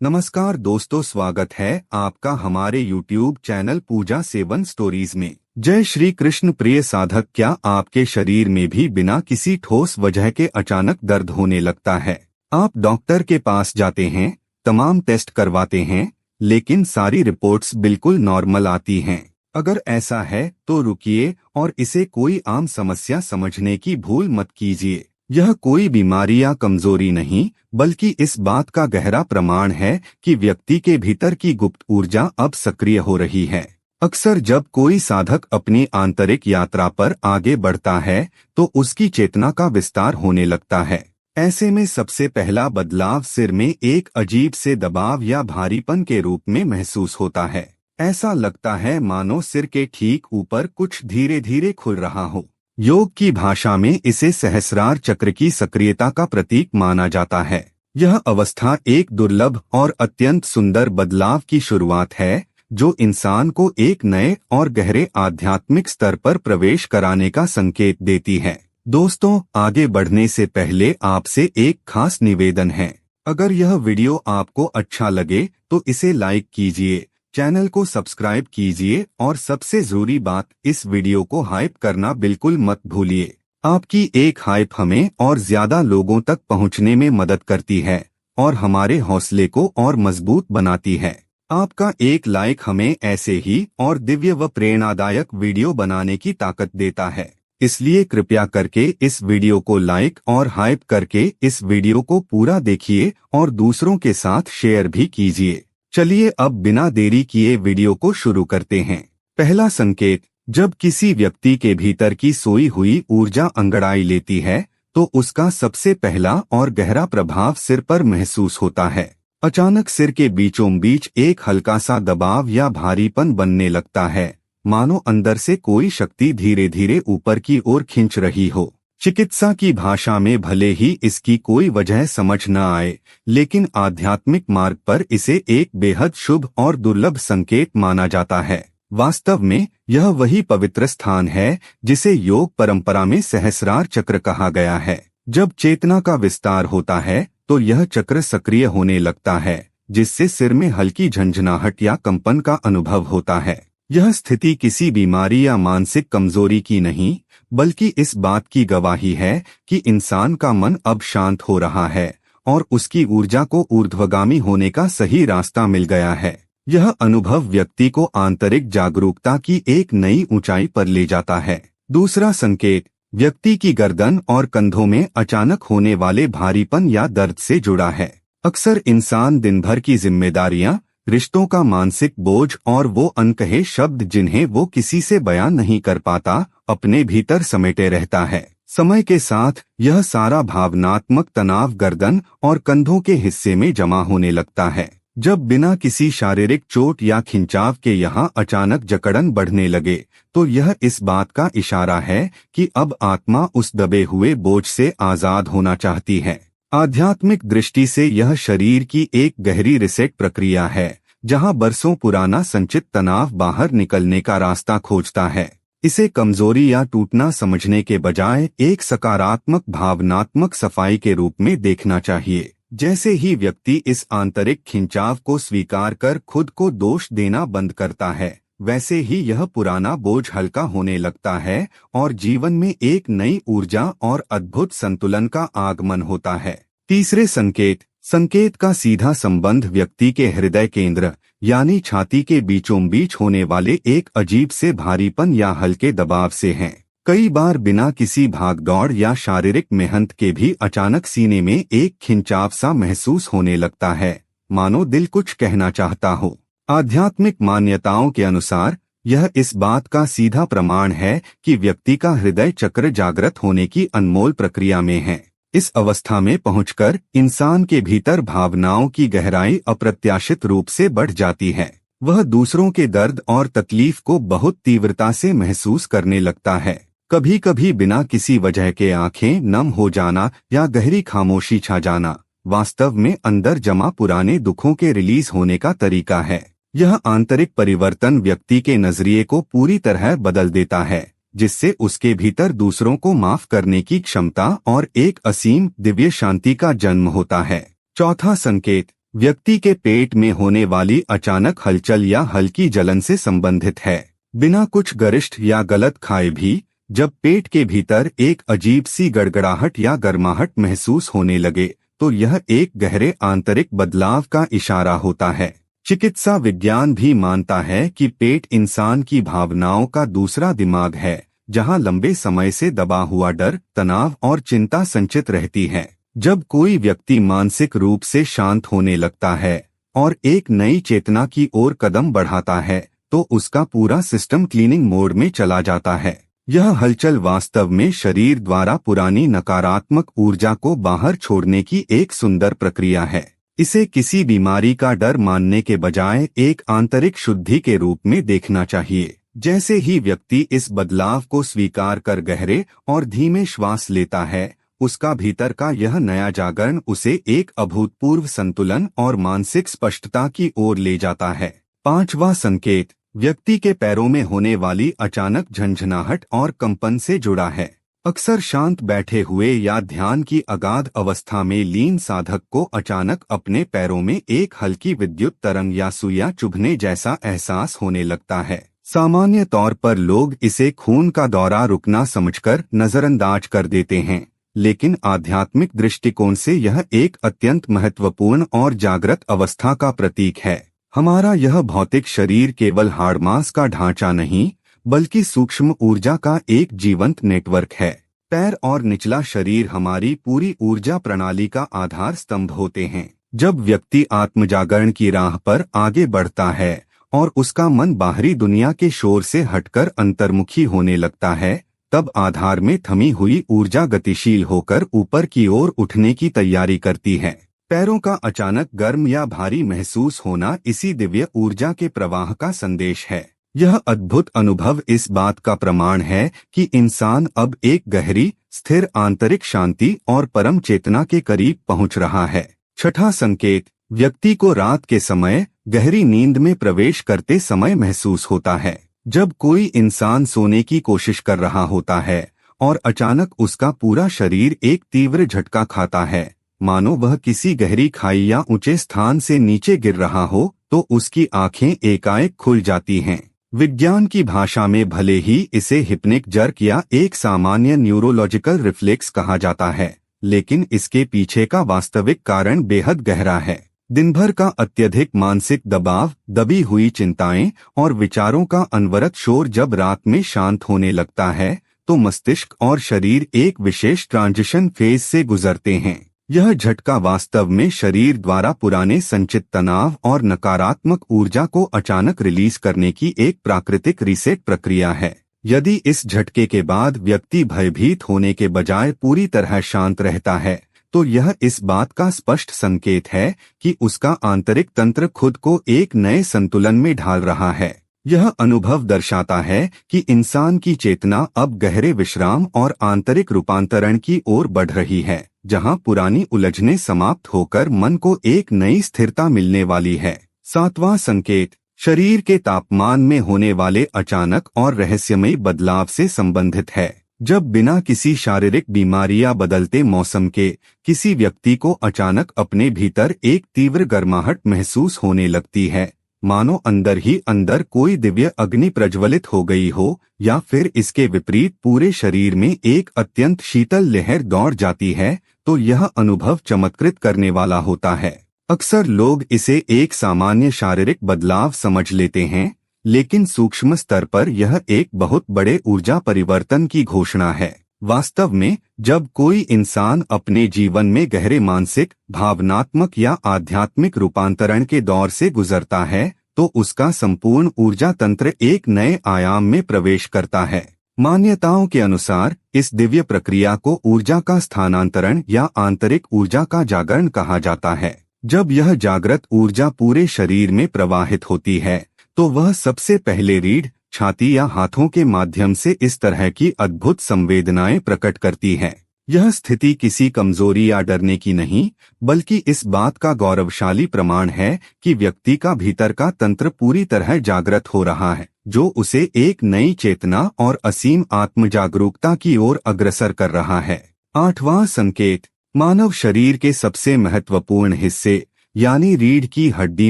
नमस्कार दोस्तों, स्वागत है आपका हमारे YouTube चैनल पूजा सेवन स्टोरीज में। जय श्री कृष्ण। प्रिय साधक, क्या आपके शरीर में भी बिना किसी ठोस वजह के अचानक दर्द होने लगता है? आप डॉक्टर के पास जाते हैं, तमाम टेस्ट करवाते हैं, लेकिन सारी रिपोर्ट्स बिल्कुल नॉर्मल आती हैं। अगर ऐसा है तो रुकिए और इसे कोई आम समस्या समझने की भूल मत कीजिए। यह कोई बीमारी या कमजोरी नहीं, बल्कि इस बात का गहरा प्रमाण है कि व्यक्ति के भीतर की गुप्त ऊर्जा अब सक्रिय हो रही है। अक्सर जब कोई साधक अपनी आंतरिक यात्रा पर आगे बढ़ता है तो उसकी चेतना का विस्तार होने लगता है। ऐसे में सबसे पहला बदलाव सिर में एक अजीब से दबाव या भारीपन के रूप में महसूस होता है। ऐसा लगता है मानो सिर के ठीक ऊपर कुछ धीरे धीरे खुल रहा हो। योग की भाषा में इसे सहस्रार चक्र की सक्रियता का प्रतीक माना जाता है। यह अवस्था एक दुर्लभ और अत्यंत सुंदर बदलाव की शुरुआत है, जो इंसान को एक नए और गहरे आध्यात्मिक स्तर पर प्रवेश कराने का संकेत देती है। दोस्तों, आगे बढ़ने से पहले आपसे एक खास निवेदन है। अगर यह वीडियो आपको अच्छा लगे तो इसे लाइक कीजिए, चैनल को सब्सक्राइब कीजिए और सबसे जरूरी बात, इस वीडियो को हाइप करना बिल्कुल मत भूलिए। आपकी एक हाइप हमें और ज्यादा लोगों तक पहुंचने में मदद करती है और हमारे हौसले को और मजबूत बनाती है। आपका एक लाइक हमें ऐसे ही और दिव्य व प्रेरणादायक वीडियो बनाने की ताकत देता है। इसलिए कृपया करके इस वीडियो को लाइक और हाइप करके इस वीडियो को पूरा देखिए और दूसरों के साथ शेयर भी कीजिए। चलिए अब बिना देरी किए वीडियो को शुरू करते हैं। पहला संकेत, जब किसी व्यक्ति के भीतर की सोई हुई ऊर्जा अंगड़ाई लेती है तो उसका सबसे पहला और गहरा प्रभाव सिर पर महसूस होता है। अचानक सिर के बीचों बीच एक हल्का सा दबाव या भारीपन बनने लगता है, मानो अंदर से कोई शक्ति धीरे धीरे ऊपर की ओर खींच रही हो। चिकित्सा की भाषा में भले ही इसकी कोई वजह समझ न आए, लेकिन आध्यात्मिक मार्ग पर इसे एक बेहद शुभ और दुर्लभ संकेत माना जाता है। वास्तव में यह वही पवित्र स्थान है जिसे योग परंपरा में सहस्रार चक्र कहा गया है। जब चेतना का विस्तार होता है तो यह चक्र सक्रिय होने लगता है, जिससे सिर में हल्की झंझनाहट या कंपन का अनुभव होता है। यह स्थिति किसी बीमारी या मानसिक कमजोरी की नहीं, बल्कि इस बात की गवाही है कि इंसान का मन अब शांत हो रहा है और उसकी ऊर्जा को ऊर्ध्वगामी होने का सही रास्ता मिल गया है। यह अनुभव व्यक्ति को आंतरिक जागरूकता की एक नई ऊंचाई पर ले जाता है। दूसरा संकेत, व्यक्ति की गर्दन और कंधों में अचानक होने वाले भारीपन या दर्द से जुड़ा है। अक्सर इंसान दिन भर की जिम्मेदारियां, रिश्तों का मानसिक बोझ और वो अनकहे शब्द जिन्हें वो किसी से बयान नहीं कर पाता, अपने भीतर समेटे रहता है। समय के साथ यह सारा भावनात्मक तनाव गर्दन और कंधों के हिस्से में जमा होने लगता है। जब बिना किसी शारीरिक चोट या खिंचाव के यहाँ अचानक जकड़न बढ़ने लगे तो यह इस बात का इशारा है कि अब आत्मा उस दबे हुए बोझ से आजाद होना चाहती है। आध्यात्मिक दृष्टि से यह शरीर की एक गहरी रिसेट प्रक्रिया है, जहां बरसों पुराना संचित तनाव बाहर निकलने का रास्ता खोजता है। इसे कमजोरी या टूटना समझने के बजाय एक सकारात्मक भावनात्मक सफाई के रूप में देखना चाहिए। जैसे ही व्यक्ति इस आंतरिक खिंचाव को स्वीकार कर खुद को दोष देना बंद करता है, वैसे ही यह पुराना बोझ हल्का होने लगता है और जीवन में एक नई ऊर्जा और अद्भुत संतुलन का आगमन होता है। तीसरे संकेत का सीधा संबंध व्यक्ति के हृदय केंद्र यानी छाती के बीचों बीच होने वाले एक अजीब से भारीपन या हल्के दबाव से है। कई बार बिना किसी भागदौड़ या शारीरिक मेहनत के भी अचानक सीने में एक खिंचाव सा महसूस होने लगता है, मानो दिल कुछ कहना चाहता हो। आध्यात्मिक मान्यताओं के अनुसार यह इस बात का सीधा प्रमाण है कि व्यक्ति का हृदय चक्र जागृत होने की अनमोल प्रक्रिया में है। इस अवस्था में पहुंचकर इंसान के भीतर भावनाओं की गहराई अप्रत्याशित रूप से बढ़ जाती है। वह दूसरों के दर्द और तकलीफ को बहुत तीव्रता से महसूस करने लगता है। कभी कभी बिना किसी वजह के आंखें नम हो जाना या गहरी खामोशी छा जाना वास्तव में अंदर जमा पुराने दुखों के रिलीज होने का तरीका है। यह आंतरिक परिवर्तन व्यक्ति के नजरिए को पूरी तरह बदल देता है, जिससे उसके भीतर दूसरों को माफ करने की क्षमता और एक असीम दिव्य शांति का जन्म होता है। चौथा संकेत, व्यक्ति के पेट में होने वाली अचानक हलचल या हल्की जलन से संबंधित है। बिना कुछ गरिष्ठ या गलत खाए भी जब पेट के भीतर एक अजीब सी गड़गड़ाहट या गर्माहट महसूस होने लगे तो यह एक गहरे आंतरिक बदलाव का इशारा होता है। चिकित्सा विज्ञान भी मानता है कि पेट इंसान की भावनाओं का दूसरा दिमाग है, जहां लंबे समय से दबा हुआ डर, तनाव और चिंता संचित रहती है। जब कोई व्यक्ति मानसिक रूप से शांत होने लगता है और एक नई चेतना की ओर कदम बढ़ाता है तो उसका पूरा सिस्टम क्लीनिंग मोड में चला जाता है। यह हलचल वास्तव में शरीर द्वारा पुरानी नकारात्मक ऊर्जा को बाहर छोड़ने की एक सुंदर प्रक्रिया है। इसे किसी बीमारी का डर मानने के बजाय एक आंतरिक शुद्धि के रूप में देखना चाहिए। जैसे ही व्यक्ति इस बदलाव को स्वीकार कर गहरे और धीमे श्वास लेता है, उसका भीतर का यह नया जागरण उसे एक अभूतपूर्व संतुलन और मानसिक स्पष्टता की ओर ले जाता है। 5वां संकेत व्यक्ति के पैरों में होने वाली अचानक झंझनाहट और कंपन से जुड़ा है। अक्सर शांत बैठे हुए या ध्यान की अगाध अवस्था में लीन साधक को अचानक अपने पैरों में एक हल्की विद्युत तरंग या सुइयां चुभने जैसा एहसास होने लगता है। सामान्य तौर पर लोग इसे खून का दौरा रुकना समझकर नजरअंदाज कर देते हैं, लेकिन आध्यात्मिक दृष्टिकोण से यह एक अत्यंत महत्वपूर्ण और जागृत अवस्था का प्रतीक है। हमारा यह भौतिक शरीर केवल हाड़ मांस का ढांचा नहीं, बल्कि सूक्ष्म ऊर्जा का एक जीवंत नेटवर्क है। पैर और निचला शरीर हमारी पूरी ऊर्जा प्रणाली का आधार स्तंभ होते हैं। जब व्यक्ति आत्मजागरण की राह पर आगे बढ़ता है और उसका मन बाहरी दुनिया के शोर से हटकर अंतर्मुखी होने लगता है, तब आधार में थमी हुई ऊर्जा गतिशील होकर ऊपर की ओर उठने की तैयारी करती है। पैरों का अचानक गर्म या भारी महसूस होना इसी दिव्य ऊर्जा के प्रवाह का संदेश है। यह अद्भुत अनुभव इस बात का प्रमाण है कि इंसान अब एक गहरी, स्थिर आंतरिक शांति और परम चेतना के करीब पहुंच रहा है। 6वां संकेत व्यक्ति को रात के समय गहरी नींद में प्रवेश करते समय महसूस होता है। जब कोई इंसान सोने की कोशिश कर रहा होता है और अचानक उसका पूरा शरीर एक तीव्र झटका खाता है, मानो वह किसी गहरी खाई या ऊंचे स्थान से नीचे गिर रहा हो, तो उसकी आंखें एकाएक खुल जाती हैं। विज्ञान की भाषा में भले ही इसे हिप्निक जर्क या एक सामान्य न्यूरोलॉजिकल रिफ्लेक्स कहा जाता है, लेकिन इसके पीछे का वास्तविक कारण बेहद गहरा है। दिन भर का अत्यधिक मानसिक दबाव, दबी हुई चिंताएं और विचारों का अनवरत शोर जब रात में शांत होने लगता है, तो मस्तिष्क और शरीर एक विशेष ट्रांजिशन फेज से गुजरते हैं। यह झटका वास्तव में शरीर द्वारा पुराने संचित तनाव और नकारात्मक ऊर्जा को अचानक रिलीज करने की एक प्राकृतिक रीसेट प्रक्रिया है। यदि इस झटके के बाद व्यक्ति भयभीत होने के बजाय पूरी तरह शांत रहता है, तो यह इस बात का स्पष्ट संकेत है कि उसका आंतरिक तंत्र खुद को एक नए संतुलन में ढाल रहा है। यह अनुभव दर्शाता है कि इंसान की चेतना अब गहरे विश्राम और आंतरिक रूपांतरण की ओर बढ़ रही है, जहां पुरानी उलझनें समाप्त होकर मन को एक नई स्थिरता मिलने वाली है। 7वां संकेत शरीर के तापमान में होने वाले अचानक और रहस्यमयी बदलाव से संबंधित है। जब बिना किसी शारीरिक बीमारी या बदलते मौसम के किसी व्यक्ति को अचानक अपने भीतर एक तीव्र गर्माहट महसूस होने लगती है, मानो अंदर ही अंदर कोई दिव्य अग्नि प्रज्वलित हो गई हो, या फिर इसके विपरीत पूरे शरीर में एक अत्यंत शीतल लहर दौड़ जाती है, तो यह अनुभव चमत्कृत करने वाला होता है। अक्सर लोग इसे एक सामान्य शारीरिक बदलाव समझ लेते हैं, लेकिन सूक्ष्म स्तर पर यह एक बहुत बड़े ऊर्जा परिवर्तन की घोषणा है। वास्तव में जब कोई इंसान अपने जीवन में गहरे मानसिक, भावनात्मक या आध्यात्मिक रूपांतरण के दौर से गुजरता है, तो उसका संपूर्ण ऊर्जा तंत्र एक नए आयाम में प्रवेश करता है। मान्यताओं के अनुसार इस दिव्य प्रक्रिया को ऊर्जा का स्थानांतरण या आंतरिक ऊर्जा का जागरण कहा जाता है। जब यह जागृत ऊर्जा पूरे शरीर में प्रवाहित होती है, तो वह सबसे पहले रीढ़, छाती या हाथों के माध्यम से इस तरह की अद्भुत संवेदनाएं प्रकट करती है। यह स्थिति किसी कमजोरी या डरने की नहीं, बल्कि इस बात का गौरवशाली प्रमाण है कि व्यक्ति का भीतर का तंत्र पूरी तरह जागृत हो रहा है, जो उसे एक नई चेतना और असीम आत्मजागरूकता की ओर अग्रसर कर रहा है। 8वां संकेत मानव शरीर के सबसे महत्वपूर्ण हिस्से यानी रीढ़ की हड्डी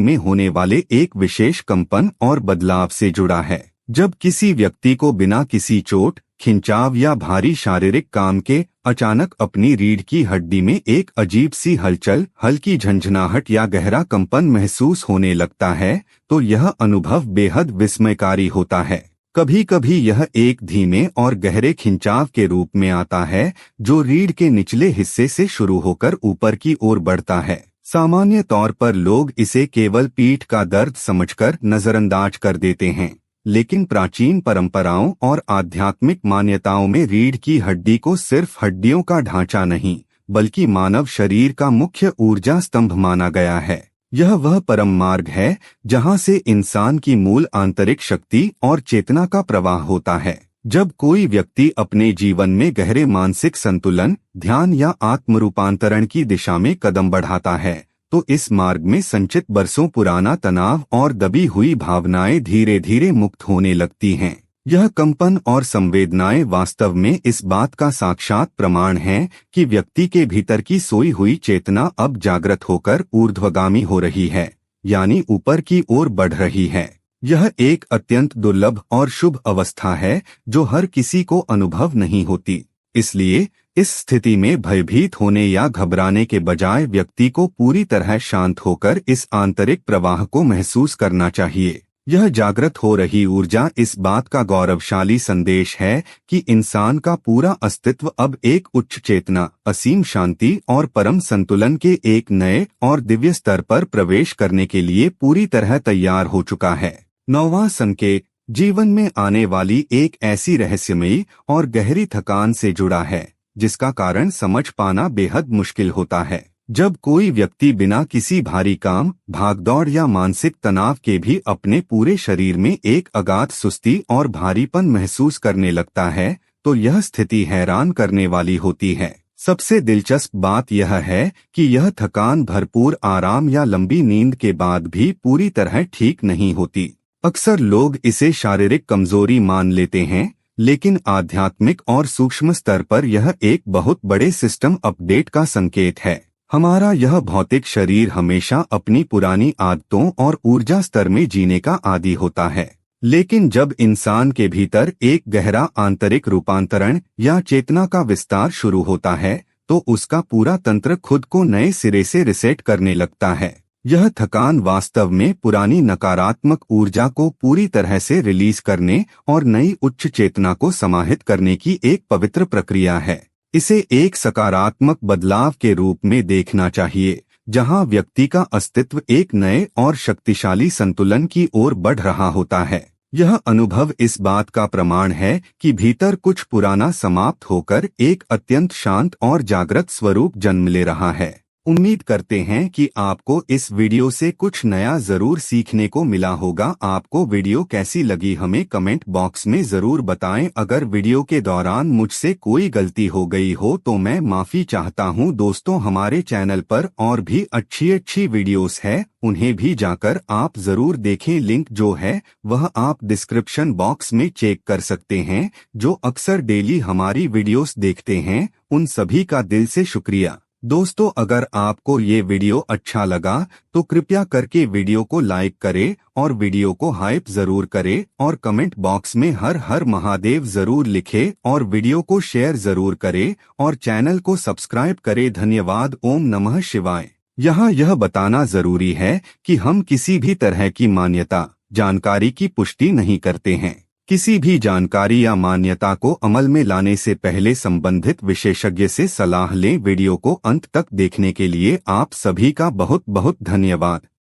में होने वाले एक विशेष कंपन और बदलाव से जुड़ा है। जब किसी व्यक्ति को बिना किसी चोट, खिंचाव या भारी शारीरिक काम के अचानक अपनी रीढ़ की हड्डी में एक अजीब सी हलचल, हल्की झंझनाहट या गहरा कंपन महसूस होने लगता है, तो यह अनुभव बेहद विस्मयकारी होता है। कभी कभी यह एक धीमे और गहरे खिंचाव के रूप में आता है, जो रीढ़ के निचले हिस्से से शुरू होकर ऊपर की ओर बढ़ता है। सामान्य तौर पर लोग इसे केवल पीठ का दर्द समझकर नजरअंदाज कर देते हैं, लेकिन प्राचीन परंपराओं और आध्यात्मिक मान्यताओं में रीढ़ की हड्डी को सिर्फ हड्डियों का ढांचा नहीं, बल्कि मानव शरीर का मुख्य ऊर्जा स्तंभ माना गया है। यह वह परम मार्ग है जहां से इंसान की मूल आंतरिक शक्ति और चेतना का प्रवाह होता है। जब कोई व्यक्ति अपने जीवन में गहरे मानसिक संतुलन, ध्यान या आत्मरूपांतरण की दिशा में कदम बढ़ाता है, तो इस मार्ग में संचित बरसों पुराना तनाव और दबी हुई भावनाएं धीरे धीरे मुक्त होने लगती हैं। यह कंपन और संवेदनाएं वास्तव में इस बात का साक्षात प्रमाण हैं कि व्यक्ति के भीतर की सोई हुई चेतना अब जागृत होकर ऊर्ध्वगामी हो रही है, यानी ऊपर की ओर बढ़ रही है। यह एक अत्यंत दुर्लभ और शुभ अवस्था है जो हर किसी को अनुभव नहीं होती। इसलिए इस स्थिति में भयभीत होने या घबराने के बजाय व्यक्ति को पूरी तरह शांत होकर इस आंतरिक प्रवाह को महसूस करना चाहिए। यह जागृत हो रही ऊर्जा इस बात का गौरवशाली संदेश है कि इंसान का पूरा अस्तित्व अब एक उच्च चेतना, असीम शांति और परम संतुलन के एक नए और दिव्य स्तर पर प्रवेश करने के लिए पूरी तरह तैयार हो चुका है। 9वां संकेत जीवन में आने वाली एक ऐसी रहस्यमयी और गहरी थकान से जुड़ा है, जिसका कारण समझ पाना बेहद मुश्किल होता है। जब कोई व्यक्ति बिना किसी भारी काम, भागदौड़ या मानसिक तनाव के भी अपने पूरे शरीर में एक अगाध सुस्ती और भारीपन महसूस करने लगता है, तो यह स्थिति हैरान करने वाली होती है। सबसे दिलचस्प बात यह है कि यह थकान भरपूर आराम या लंबी नींद के बाद भी पूरी तरह ठीक नहीं होती। अक्सर लोग इसे शारीरिक कमजोरी मान लेते हैं, लेकिन आध्यात्मिक और सूक्ष्म स्तर पर यह एक बहुत बड़े सिस्टम अपडेट का संकेत है। हमारा यह भौतिक शरीर हमेशा अपनी पुरानी आदतों और ऊर्जा स्तर में जीने का आदी होता है, लेकिन जब इंसान के भीतर एक गहरा आंतरिक रूपांतरण या चेतना का विस्तार शुरू होता है, तो उसका पूरा तंत्र खुद को नए सिरे से रिसेट करने लगता है। यह थकान वास्तव में पुरानी नकारात्मक ऊर्जा को पूरी तरह से रिलीज करने और नई उच्च चेतना को समाहित करने की एक पवित्र प्रक्रिया है। इसे एक सकारात्मक बदलाव के रूप में देखना चाहिए, जहां व्यक्ति का अस्तित्व एक नए और शक्तिशाली संतुलन की ओर बढ़ रहा होता है। यह अनुभव इस बात का प्रमाण है कि भीतर कुछ पुराना समाप्त होकर एक अत्यंत शांत और जागृत स्वरूप जन्म ले रहा है। उम्मीद करते हैं कि आपको इस वीडियो से कुछ नया जरूर सीखने को मिला होगा। आपको वीडियो कैसी लगी हमें कमेंट बॉक्स में जरूर बताएं। अगर वीडियो के दौरान मुझसे कोई गलती हो गई हो तो मैं माफी चाहता हूं। दोस्तों, हमारे चैनल पर और भी अच्छी वीडियोस है, उन्हें भी जाकर आप जरूर देखें। लिंक जो है वह आप डिस्क्रिप्शन बॉक्स में चेक कर सकते हैं। जो अक्सर डेली हमारी वीडियोस देखते हैं, उन सभी का दिल से शुक्रिया। दोस्तों, अगर आपको ये वीडियो अच्छा लगा तो कृपया करके वीडियो को लाइक करें और वीडियो को हाइप जरूर करें और कमेंट बॉक्स में हर हर महादेव जरूर लिखें और वीडियो को शेयर जरूर करें और चैनल को सब्सक्राइब करें। धन्यवाद। ओम नमः शिवाय। यहाँ यह बताना जरूरी है कि हम किसी भी तरह की मान्यता, जानकारी की पुष्टि नहीं करते हैं। किसी भी जानकारी या मान्यता को अमल में लाने से पहले संबंधित विशेषज्ञ से सलाह लें। वीडियो को अंत तक देखने के लिए आप सभी का बहुत बहुत धन्यवाद।